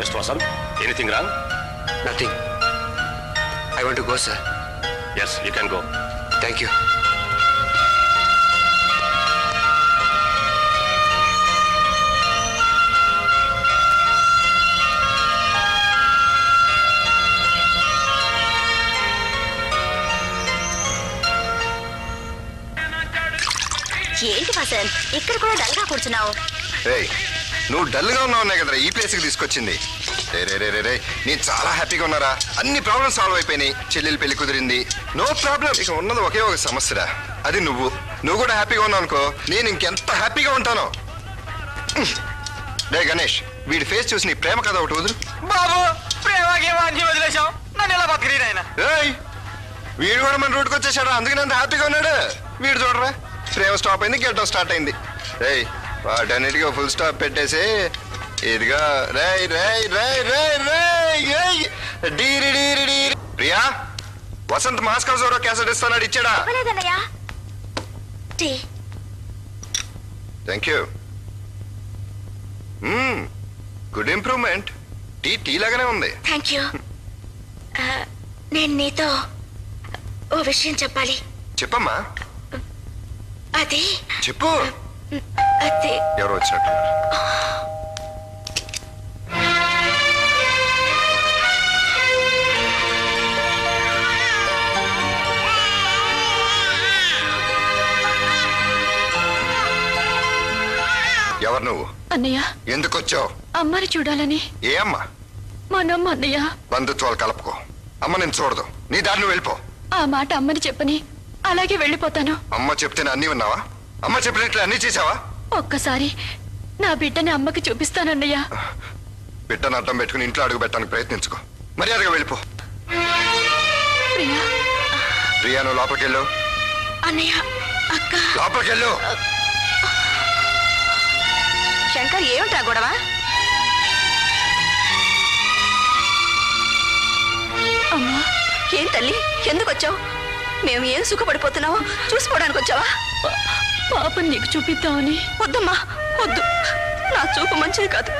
Mr. Vasant, anything wrong? Nothing. I want to go, sir. Yes, you can go. Thank you. ఏంటి వసంత్ ఇక్కడ కూడా dull గా కూర్చున్నావు? నువ్వు డల్ గా ఉన్నావు కదరా ఈ ప్లేస్ కి తీసుకొచ్చింది. రే నేను చాలా హ్యాపీగా ఉన్నారా. అన్ని ప్రాబ్లమ్స్ సాల్వ్ అయిపోయినాయి. చెల్లెలు పెళ్లి కుదిరింది. No problem. ఇక ఉన్నది ఒకే ఒక సమస్యరా, అది నువ్వు కూడా హ్యాపీగా ఉన్నావు అనుకో, నేను ఇంకెంత హ్యాపీగా ఉంటానో. రే గణేష్, వీడి ఫేస్ చూసి నీ ప్రేమ కథ ఒకటి వదులు. బాబు ప్రేమకి వదిలేసావు, నన్ను ఎలా బతికి ఆయన. వీడు కూడా మన రూట్కి వచ్చేసాడు, అందుకని అంత హ్యాపీగా ఉన్నాడు. వీడు చూడరా, ప్రేమ స్టాప్ అయింది, గెట్టం స్టార్ట్ అయింది. వాటన్నిటికీ ఫుల్ స్టాప్ పెట్టేసి ఇదిగా Priya, Vasant mask of Zorro cassette ఇస్తాడు, ఇచ్చాడా? Thank you. Good improvement. Tea లాగానే ఉంది. Thank you. నేను నీతో ఓ విషయం చెప్పాలి. చెప్పమ్మా. అది చెప్పు. అది ఎవరు వచ్చినట్టున్నారు? ఎవరు నువ్వు? అన్నయ్య. ఎందుకు వచ్చావు? అమ్మని చూడాలని. ఏ అమ్మ? మనమ్మ అన్నయ్య. బంధుత్వాలు కలుపుకో. అమ్మ నేను చూడదు, నీ దారిని వెళ్ళిపో. ఆ మాట అమ్మని చెప్పని అలాగే వెళ్ళిపోతాను. అమ్మ చెప్తేనే అన్ని విన్నావా? అమ్మ చెప్పినట్లు అన్ని చేసావా? ఒక్కసారి నా బిడ్డని అమ్మకి చూపిస్తానన్నయ్య. బిడ్డను అడ్డం పెట్టుకుని ఇంట్లో అడుగు పెట్టడానికి ప్రయత్నించుకో. మర్యాదగా వెళ్ళిపో. ప్రియా. ప్రియా, నువ్వు లోపలికి వెళ్ళు. అన్నయ్య, అక్క లోపలికి వెళ్ళు. శంకర్, ఏమిటా గొడవ? అమ్మా. ఏం తల్లి, ఎందుకు వచ్చావు? మేము ఏం సుఖపడిపోతున్నావో చూసుకోవడానికి వచ్చావా? పాపని నీకు చూపిద్దామని. వద్దమ్మా, వద్దు. నా చూపు మంచిది కాదు.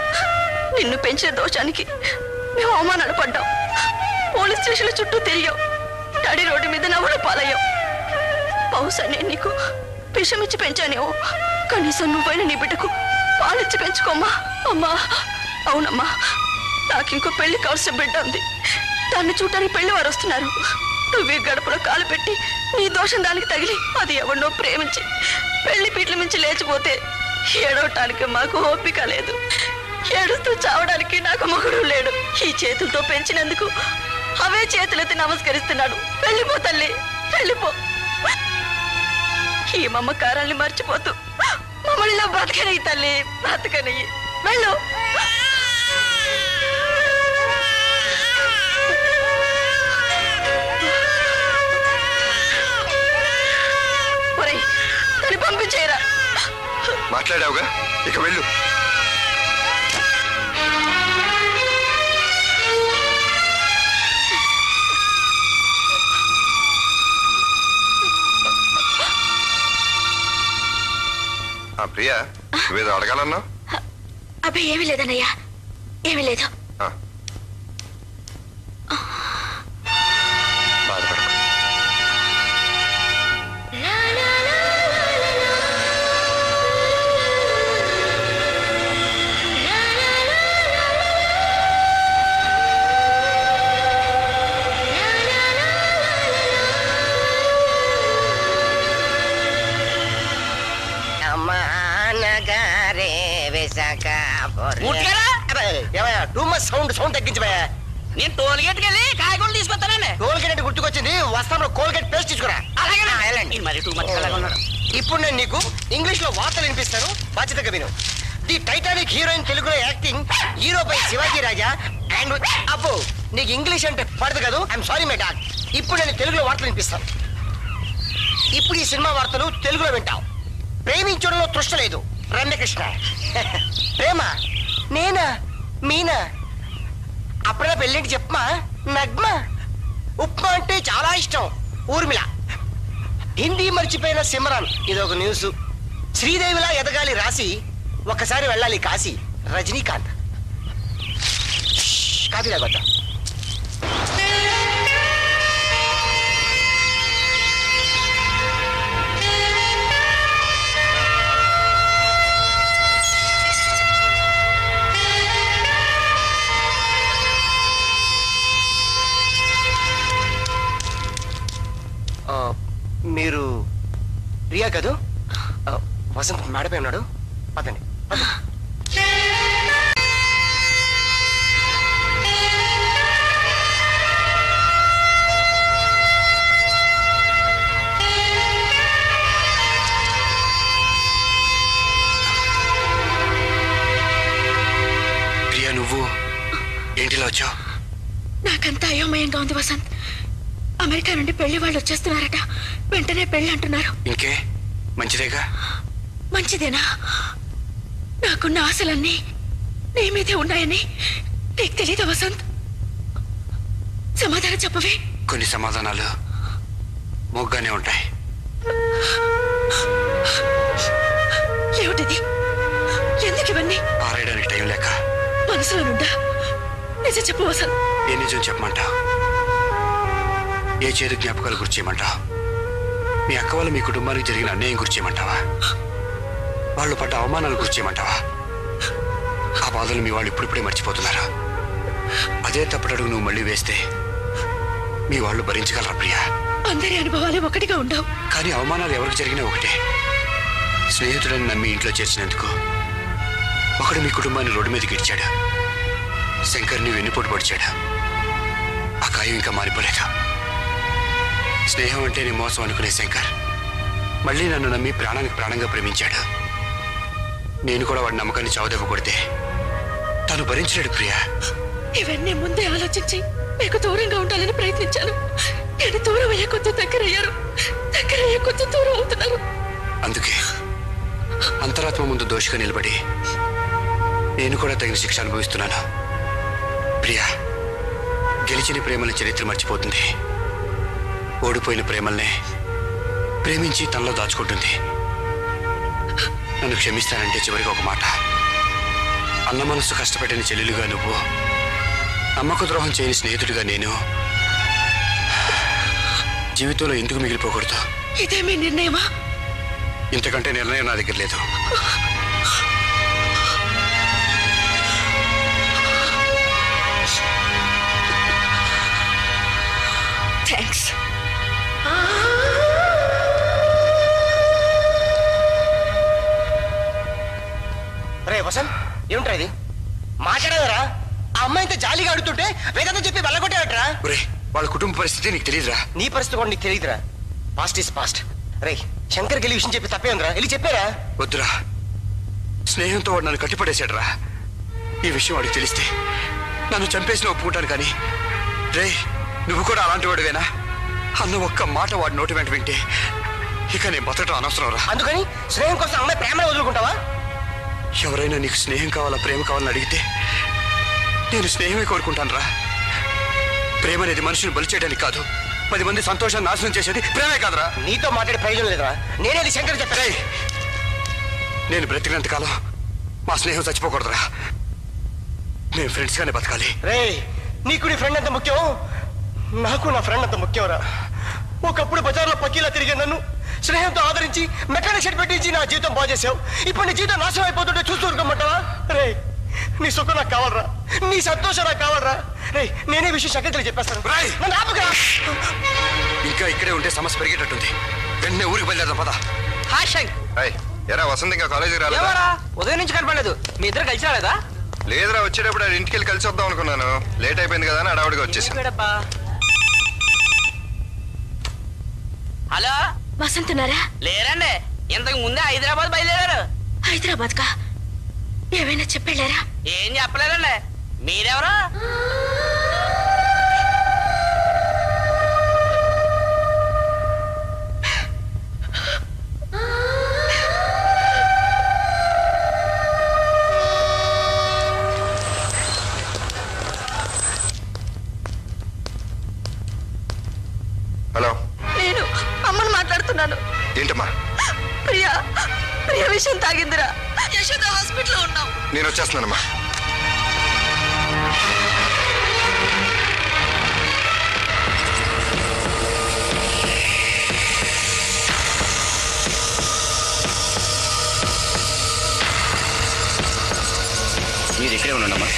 నిన్ను పెంచిన దోషానికి మేము అవమానాలు పడ్డాం. పోలీస్ స్టేషన్ల చుట్టూ తిరిగాం. నడి రోడ్డు మీద నవ్వులు పాలయ్యాం. బహుశా నేను నీకు విషమిచ్చి పెంచానేమో. కనీసం నువ్వైనా నీ బిడ్డకు పాలిచ్చి పెంచుకోమ్మా. అమ్మా. అవునమ్మా, నాకు ఇంకో పెళ్లి కావాల్సిన బిడ్డ ఉంది. దాన్ని చూడటానికి పెళ్లి వారు వస్తున్నారు. నువ్వే గడపలో కాలు పెట్టి నీ దోషం దానికి తగిలి అది ఎవరినో ప్రేమించి పెళ్లి పీట్ల మించి లేచిపోతే ఏడవటానికి మాకు ఓపిక లేదు. ఏడుస్తూ చావడానికి నాకు మొగుడు లేడు. ఈ చేతులతో పెంచినందుకు అవే చేతులెత్తి నమస్కరిస్తున్నాడు. వెళ్ళిపో తల్లి, వెళ్ళిపో. ఈ మమ్మకారాల్ని మర్చిపోతూ మమ్మల్ని బ్రతకనయ్యి తల్లి, బ్రతకనయ్యి. వెళ్ళు. పంపించేరా. మాట్లాడావుగా, ఇక వెళ్ళు. ప్రియా, నువ్వేదో అడగాలన్నా? అబ్బే ఏమీ లేదన్నయ్యా, ఏమీ లేదు. టూ మచ్ సౌండ్ తగ్గించబోయా. నేను టోల్ గేట్ కెళ్ళి కాయగూరలు తీసుకొస్తానండి. టోల్ గేట్ గుర్తుకొచ్చింది, వస్తాను. కోల్గేట్ పేస్ట్ తీసుకురా. అలాగే. మరి టూ మచ్ ఉన్నాడు. ఇప్పుడు నేను నీకు ఇంగ్లీష్ లో వార్తలు వినిపిస్తాను, బాధ్యతగా విను. ది టైటానిక్ హీరోయిన్ తెలుగులో యాక్టింగ్ హీరో పై శివాజీ రాజా అండ్ అబ్బో నీకు ఇంగ్లీష్ అంటే పడదు కదా. I'm sorry my dad. ఇప్పుడు నేను తెలుగులో వార్తలు వినిపిస్తాను. ఇప్పుడు ఈ సినిమా వార్తలు తెలుగులో వింటావు. ప్రేమించడంలో తృష్ట లేదు, రమ్యకృష్ణ. ప్రేమ నేనా మీనా? అప్పుడే పెళ్ళింటి చెప్పమా. నగ్మ. ఉప్మా అంటే చాలా ఇష్టం, ఊర్మిళ. హిందీ మర్చిపోయిన సిమరాన్. ఇదొక న్యూస్. శ్రీదేవిలా ఎదగాలి రాసి, ఒక్కసారి వెళ్ళాలి కాశీ, రజనీకాంత్. కాఫీ తాగొద్దాం. మీరు ప్రియా కదూ? వసంత్ మేడపై ఉన్నాడు, పదండి. ప్రియా, నువ్వు ఏంటిలా వచ్చావు? నాకంతా అయోమయంగా ఉంది వసంత్. అమెరికా నుండి పెళ్లి వాళ్ళు వచ్చేస్తున్నారట. వెంటనే పెళ్లి అంటున్నారు. ఇంకే మంచిదేగా? మంచిదేనా? నాకున్న ఆశలన్నీ నీ మీదే ఉన్నాయని నీకు తెలీదా వసంత్? సమాధానం చెప్పవే. కొన్ని సమాధానాలు మొగ్గానే ఉంటాయి. ఏమిటిది? ఎందుకు ఇవన్నీ? పారేయడానికి టైం లేక. మనసులో నుండా నిజం చెప్పు వసంత్. ఏ నిజం చెప్పమంటావు? ఏ చేదు జ్ఞాపకాలు గుర్తు చేయమంటావు? మీ అక్క వల్ల మీ కుటుంబానికి జరిగిన అన్యాయం గుర్తు చేయమంటావా? వాళ్ళు పడ్డ అవమానాలు గుర్తు చేయమంటావా? ఆ బాధలు మీ వాళ్ళు ఇప్పుడిప్పుడే మర్చిపోతున్నారా? అదే తప్పటడుగు నువ్వు మళ్ళీ వేస్తే మీ వాళ్ళు భరించగలరా ప్రియా? అందరి అనుభవాలు ఒకటిగా ఉండవు. కానీ అవమానాలు ఎవరికి జరిగినా ఒకటే. స్నేహితుడని నమ్మి ఇంట్లో చేర్చినందుకు ఒకడు మీ కుటుంబాన్ని రోడ్డు మీదకి ఇచ్చాడు. శంకర్ని వెన్నుపోటు పొడిచాడు. ఆ గాయం ఇంకా మారిపోలేదు. స్నేహం అంటే నీ మోసం అనుకునే శంకర్ మళ్ళీ నన్ను నమ్మి ప్రాణానికి ప్రాణంగా ప్రేమించాడు. నేను కూడా వాడి నమ్మకాన్ని చావుదెబ్బ కొడితే తను భరించలేడు ప్రియా. ఇవన్నీ ముందే ఆలోచించి మీకు దూరంగా ఉండాలని ప్రయత్నించాను. నేను దూరం అయ్యే కొద్ది దగ్గరయ్యారు, దగ్గరయ్యే కొద్ది దూరం అవుతున్నారు. అందుకే అంతరాత్మ ముందు దోషిగా నిలబడి నేను కూడా తగిన శిక్ష అనుభవిస్తున్నాను. ప్రియా, గెలిచిన ప్రేమల చరిత్ర మర్చిపోతుంది. ఓడిపోయిన ప్రేమల్నే ప్రేమించి తనలో దాచుకుంటుంది. నన్ను క్షమిస్తానంటే చివరికి ఒక మాట. అన్న మనస్సు కష్టపెట్టిన చెల్లెలుగా నువ్వు, నమ్మక ద్రోహం చేయని స్నేహితుడిగా నేను జీవితంలో ఎందుకు మిగిలిపోకూడదు? ఇదే మీ నిర్ణయమా? ఇంతకంటే నిర్ణయం నా దగ్గర లేదు. థ్యాంక్స్. రే వసంత్, ఏమిట్రా ఇది? మాట్లాడేవరా? ఆ అమ్మాయితో జాలీగా అడుగుతుంటే వేదంతో చెప్పి వెళ్ళగొట్టేవట్రా? ఒరే, వాళ్ళ కుటుంబ పరిస్థితి నీకు తెలియదురా? నీ పరిస్థితి కూడా నీకు తెలియదురా. Past is past. రే, శంకర్కి వెళ్ళి విషయం చెప్పి తప్పే ఉందిరా. వెళ్ళి చెప్పారా? వద్దురా, స్నేహంతో వాడు నన్ను కట్టిపడేశాడురా. ఈ విషయం వాడికి తెలిస్తే నన్ను చంపేసిన ఒప్పుకుంటాను. కానీ రే, నువ్వు కూడా అలాంటి వాడివేనా? అన్న ఒక్క మాట వాడి నోటి వెంట వింటే ఇక నేను బతకటం అనవసరం రా. అందుకని స్నేహం కోసం అమ్మాయి ప్రేమను వదులుకుంటావా? ఎవరైనా నీకు స్నేహం కావాలా ప్రేమ కావాలని అడిగితే నేను స్నేహమే కోరుకుంటాను రా. ప్రేమ అనేది మనుషుని బలి చేయడానికి కాదు, 10 మంది సంతోషాన్ని నాశనం చేసేది ప్రేమే కాదురా. నీతో మాట్లాడే ప్రయోజనం లేదురా. నేనేది శంకర్ చెప్పారే. నేను బ్రతికినంత కాలం మా స్నేహం చచ్చిపోకూడదురా. మేము ఫ్రెండ్స్ గానే బతకాలి. రే, నీకు నీ ఫ్రెండ్ అంత ముఖ్యం, నాకు నా ఫ్రెండ్ అంత ముఖ్యంరా. ఒకప్పుడు బజార్లో పక్కీలా తిరిగే నన్ను స్నేహంతో ఆదరించి మెకానిక్ షెడ్ పెట్టించి నా జీవితం బాగు చేసావు. ఇప్పుడు నీ జీవితం నాశనం అయిపోతుంటే చూస్తూ ఊరుకోమంటావా? రే, నీ సుఖం నాకు కావాలరా, నీ సంతోషం నాకు కావాలరా. రే, నేనే విషయం శంకర్కి చెప్పేస్తాను. నన్ను ఆపుకురా. ఇంకా ఇక్కడే ఉంటే సమస్య పెరిగేటట్టుంది. వెంటనే ఊరికి బయలుదేరదాం పద. హాయ్ శంక్. ఎరా వసంత్, ఇంకా కాలేజీకి రాలేదా? ఎవరా? ఉదయం నుంచి కనపడలేదు. మీ ఇద్దరు కలిసి రాలేదా? లేదురా, వచ్చేటప్పుడు ఆడ ఇంటికి వెళ్ళి కలిసి వద్దాం అనుకున్నాను. లేట్ అయిపోయింది కదా అని అడావుడిగా వచ్చేసాను. ఏడబ్బా. హలో, వసంతున్నారా? లేరండి. ఇంతకు ముందే హైదరాబాద్ బయలుదేరారు. హైదరాబాద్ కా? ఏమైనా చెప్పెళ్ళారా? ఏం చెప్పలేదండి. మీరెవరు? హలో, నేను అమ్మని మాట్లాడుతున్నాను. ఏంటమ్మా? ప్రియా, ప్రియా విషయం తాగిందిరా. యశోద హాస్పిటల్లో ఉన్నావు. నేను వచ్చేస్తున్నానమ్మా. మీరు ఇక్కడే ఉండండమ్మా.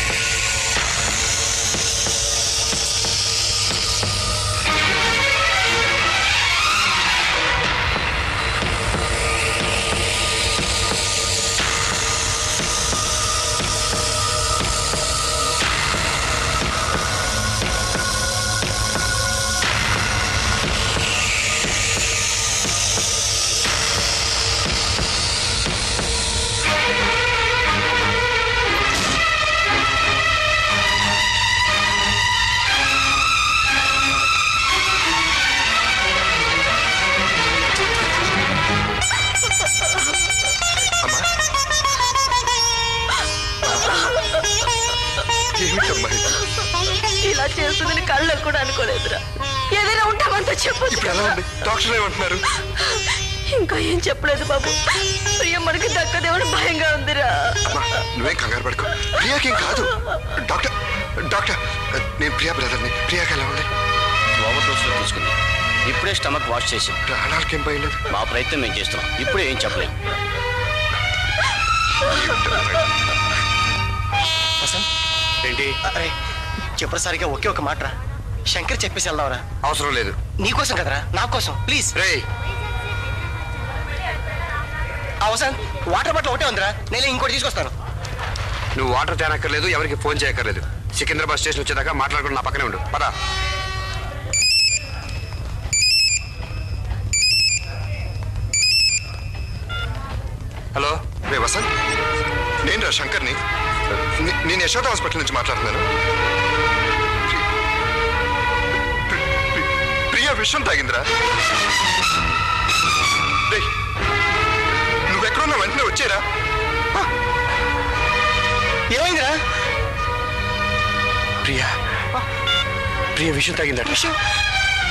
అమ్మా ఏమిటమ్మా ఇది? ఇలా చేస్తుందని కళ్ళ కూడా అనుకోలేదురా. ఏదైనా ఉంటామంతా చెప్పు. ఇప్పుడు ఎలా ఉంది? డాక్టర్ ఏమంటున్నారు? ఇంకా ఏం చెప్పలేదు బాబు. ప్రియ మనకి దక్కదేమని భయంగా ఉందిరా. అమ్మా నువ్వేం కంగారు పడుకో. ప్రియాకేం కాదు. డాక్టర్ డాక్టర్ నేను ప్రియా బ్రదర్ని. ప్రియాకి ఎలా ఉంది? ఓవర్ డోస్లో తీసుకుంది. ఇప్పుడే స్టమక్ వాష్ చేసి ప్రాణాలకేం పోయలేదు. మా ప్రయత్నం మేము చేస్తున్నాం. ఇప్పుడే ఏం చెప్పలేం. వసంత్, ఏంటి? అరే చెప్పసరిగా ఒకే ఒక మాట్రా. శంకర్ చెప్పేసి వెళ్దాంరా. అవసరం లేదు. నీకోసం కదరా, నా కోసం ప్లీజ్. రే వసంత్, వాటర్ బాటిల్ ఒకటే ఉందిరా, నేను ఇంకోటి తీసుకొస్తాను. నువ్వు వాటర్ తేనక్కర్లేదు, ఎవరికి ఫోన్ చేయక్కర్లేదు. సికింద్రాబాద్ స్టేషన్ వచ్చేదాకా మాట్లాడుకుని నా పక్కనే ఉండు. పదా. హలో రే వసంత్, నేను రా శంకర్ని. నేను యశోద హాస్పిటల్ నుంచి మాట్లాడుతున్నాను. ప్రియా విషయం తాగిందిరా. రేయ్, నువ్వెక్కడున్నా వెంటనే వచ్చేరా. ఏమైందిరా? ప్రియా ప్రియ విషయం తగ్గిందట. విషయం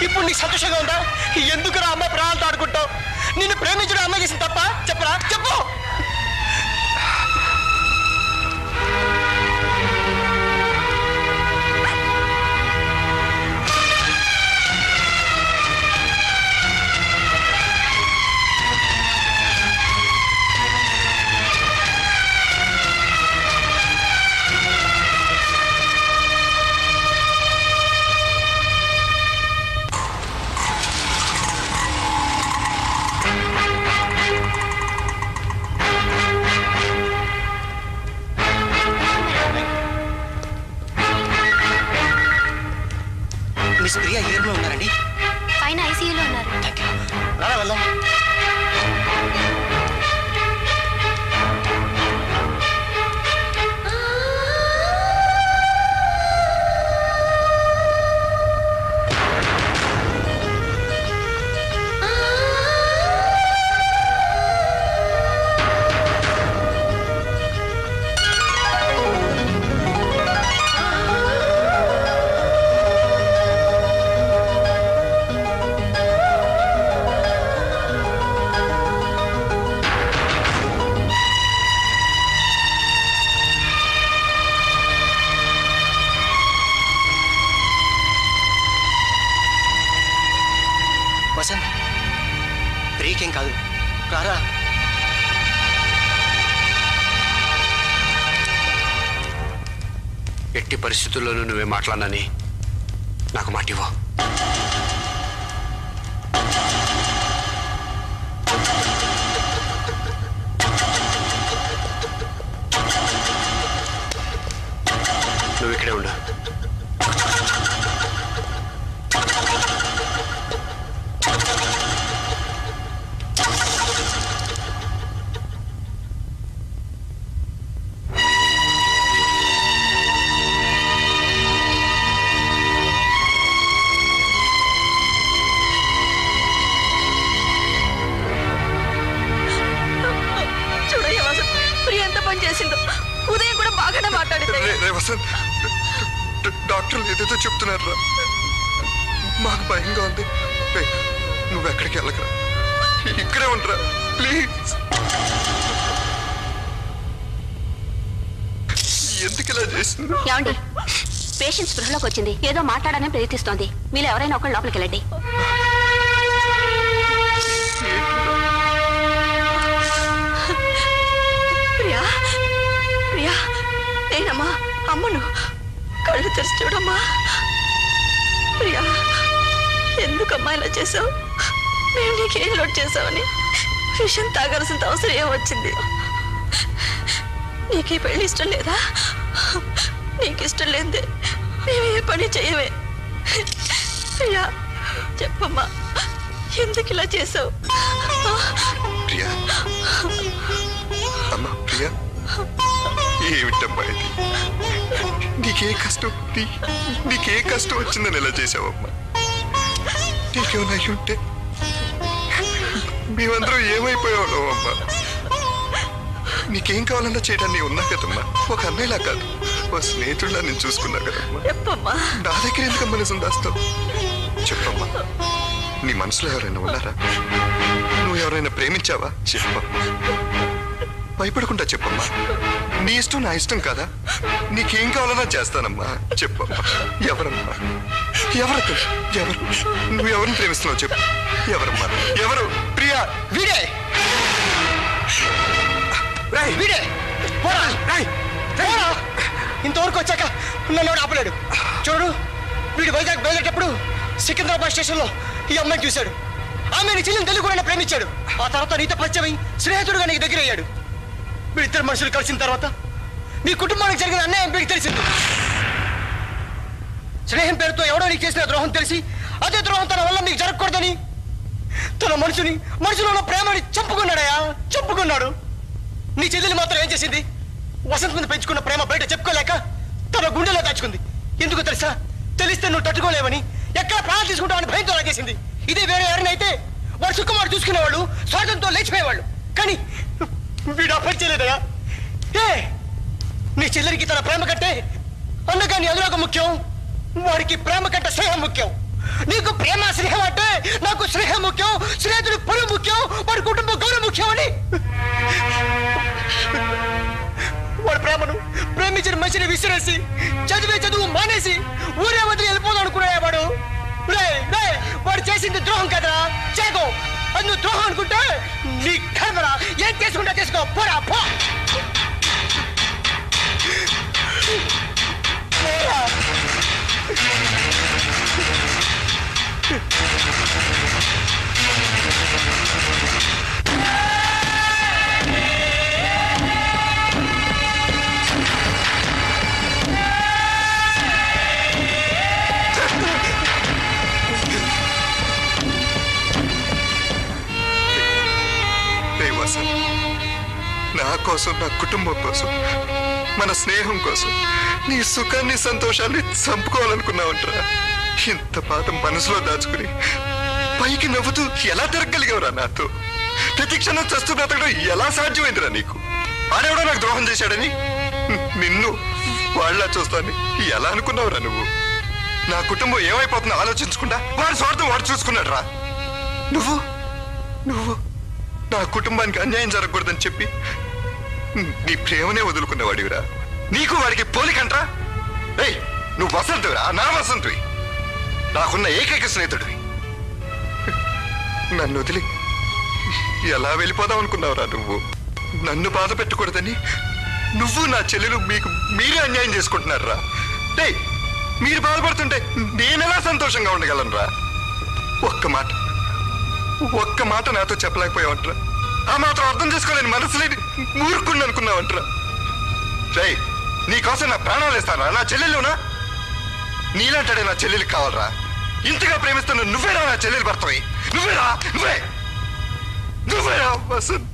ఇప్పుడు నీకు సంతోషంగా ఉందా? ఎందుకురా అమ్మాయి ప్రాణాలతో ఆడుకుంటావు? నిన్ను ప్రేమించడం అమ్మాయి చేసిన తప్ప? చెప్పరా, చెప్పు. మిస్ ప్రియా ఏ రూమ్లో ఉన్నారండి? పైన ఐసీయూలో ఉన్నారు. రారా వెళ్దాం. వసంత్, ప్రియకేం కాదు, రారా. ఎట్టి పరిస్థితుల్లోనూ నువ్వే మాట్లాడనని నాకు మాట ఇవ్వు. నువ్వు ఇక్కడే ఉండు. చూడయ్య వసంత్, ప్రియ ఎంత పని చేసిందో. ఉదయం కూడా బాగానే మాట్లాడింది. రే వసంత్, డాక్టర్లు ఏదేదో చెప్తున్నారు రా. మాకు భయంగా ఉంది. రే నువ్వు ఎక్కడికి వెళ్ళకరా, ఇక్కడే ఉండరా ప్లీజ్. ఎందుకు ఇలా చేసింది? ఏమండి, పేషెంట్ స్పృహలోకి వచ్చింది, ఏదో మాట్లాడాలని ప్రయత్నిస్తోంది. మీరు ఎవరైనా ఒకళ్ళు లోపలికి వెళ్ళండి. ప్రియా ప్రియా నేనమ్మా అమ్మను కళ్ళు తెరిచి చూడమ్మా. ప్రియా, ఎందుకమ్మా ఇలా చేసావు? మేము నీకేం లోటు చేసావని విషయం తాగాల్సిన అవసరం ఏమొచ్చింది? నీకు ఈ పెళ్లి ఇష్టం లేదా? నీకు ఇష్టం లేదే మేము ఏ పని చేయమే. ప్రియా చెప్పమ్మా, ఎందుకు ఇలా చేసావు? ప్రియా, అమ్మా ప్రియా, ఏమిటమ్మా ఇది? నీకే కష్టం వచ్చిందని ఎలా చేసావమ్మా? నీకేమన్నా అయ్యి ఉంటే మేమందరం ఏమైపోయావు అమ్మా? నీకేం కావాలన్నా చేయడానికి ఉన్నా కదమ్మా. ఒక అన్నయ్యలా కాదు, ఒక స్నేహితుడిలా నేను చూసుకున్నా కదమ్మా. చెప్పమ్మా. నా దగ్గర ఎందుకు మనసు దాస్తావు? చెప్పమ్మా, నీ మనసులో ఎవరైనా ఉన్నారా? నువ్వు ఎవరైనా ప్రేమించావా? చెప్పమ్మా, భయపడకుండా చెప్పమ్మా. నీ ఇష్టం నా ఇష్టం కాదా? నీకేం కావాలన్నా చేస్తానమ్మా. చెప్పమ్మా, ఎవరమ్మా? ఎవరు? నువ్వు ఎవరిని ప్రేమిస్తున్నావు చెప్పు. ఎవరమ్మా? ఎవరు? ప్రియా, వీడే వీడే పోరా, పోరా. ఇంతవరకు వచ్చాక నన్ను ఆపలేడు. చూడు, వీడు వైజాగ్ బయలుదేరేటప్పుడు సికింద్రాబాద్ స్టేషన్ లో ఈ అమ్మాయిని చూశాడు. ఆమె చెల్లిని తెలుగు కూడా ప్రేమించాడు. ఆ తర్వాత నీతో పరిచయం స్నేహితుడుగా నీకు దగ్గర అయ్యాడు. వీడిద్దరు మనుషులు కలిసిన తర్వాత మీ కుటుంబానికి జరిగిన అన్యాయం వీడికి తెలిసింది. స్నేహం పేరుతో ఎవడో నీకు చేసిన ద్రోహం తెలిసి అదే ద్రోహం తన వల్ల నీకు జరగకూడదని తన మనుషులో ఉన్న ప్రేమని చంపుకున్నాడు. నీ చెల్లెలు మాత్రం ఏం చేసింది? వసంత్ మీద పెంచుకున్న ప్రేమ బయట చెప్పుకోలేక తన గుండెలో దాచుకుంది. ఎందుకు తెలుసా? తెలిస్తే నువ్వు తట్టుకోలేవని, ఎక్కడ ప్రాణాలు తీసుకుంటావని భయంతో లాగేసింది. ఇదే వేరే ఎవరైనా అయితే వాడు సుఖమాడు చూసుకునేవాళ్ళు, స్వార్థంతో లేచిపోయేవాళ్ళు. కానీ వీడు ఆ పని చేయలేదయా. నీ చెల్లెరికి తన ప్రేమ కంటే అన్నగాని అనురాగం ముఖ్యం, వాడికి ప్రేమ కంటే స్నేహం ముఖ్యం. నీకు ప్రేమ స్నేహం అంటే నాకు స్నేహం ముఖ్యం, స్నేహితుడి పరువు ముఖ్యం, వాడి కుటుంబ గౌరవం ముఖ్యం అని వాడి ప్రేమను ప్రేమించిన మనిషిని విసిరేసి చదువు మానేసి ఊరే వదిలి వెళ్ళిపోదాం అనుకునేవాడు. వాడు చేసింది ద్రోహం కదరా, చేకో. అది నువ్వు ద్రోహం అనుకుంటే నీ కర్మరా. ఏం చేసుకుంటా చేసుకో, పోరా పో. నా కోసం, నా కుటుంబం కోసం, మన స్నేహం కోసం నీ సుఖాన్ని సంతోషాన్ని చంపుకోవాలనుకున్నావంటరా. ఇంత బాధ మనసులో దాచుకుని పైకి నవ్వుతూ ఎలా తిరగలిగావురా నాతో? ప్రతి క్షణం చస్తూ బ్రతకడం ఎలా సాధ్యమైందిరా నీకు? ఆడెవడో నాకు ద్రోహం చేశాడని నిన్ను వాళ్ళ చూస్తాను ఎలా అనుకున్నావురా నువ్వు? నా కుటుంబం ఏమైపోతుందో ఆలోచించకుండా వాడి స్వార్థం వాడు చూసుకున్నాడు రా. నువ్వు నా కుటుంబానికి అన్యాయం జరగకూడదని చెప్పి నీ ప్రేమనే వదులుకునేవాడివిరా. నీకు వాడికి పోలికంట్రా? ఏయ్, నువ్వు వసంతువిరా, నా వసంతువి, నాకున్న ఏకైక స్నేహితుడివి. నన్ను వదిలి ఎలా వెళ్ళిపోదాం అనుకున్నావురా నువ్వు? నన్ను బాధ పెట్టకూడదని నువ్వు నా చెల్లెలు మీరే అన్యాయం చేసుకుంటున్నారా? ఏయ్, మీరు బాధపడుతుంటే నేనెలా సంతోషంగా ఉండగలను రా? ఒక్క మాట నాతో చెప్పలేకపోయావంటరా? ఆ మాత్రం అర్థం చేసుకోలేని మనసులేని మూర్ఖుణ్ణి అనుకున్నావంటరా? రే, నీకోసం నా ప్రాణాలు వేస్తానా? నా చెల్లెలునా? నీలాంటాడే నా చెల్లెలికి కావాలరా. ఇంతగా ప్రేమిస్తున్నా నువ్వేరా నా చెల్లెలు భర్తవి? నువ్వేరా వసంత్.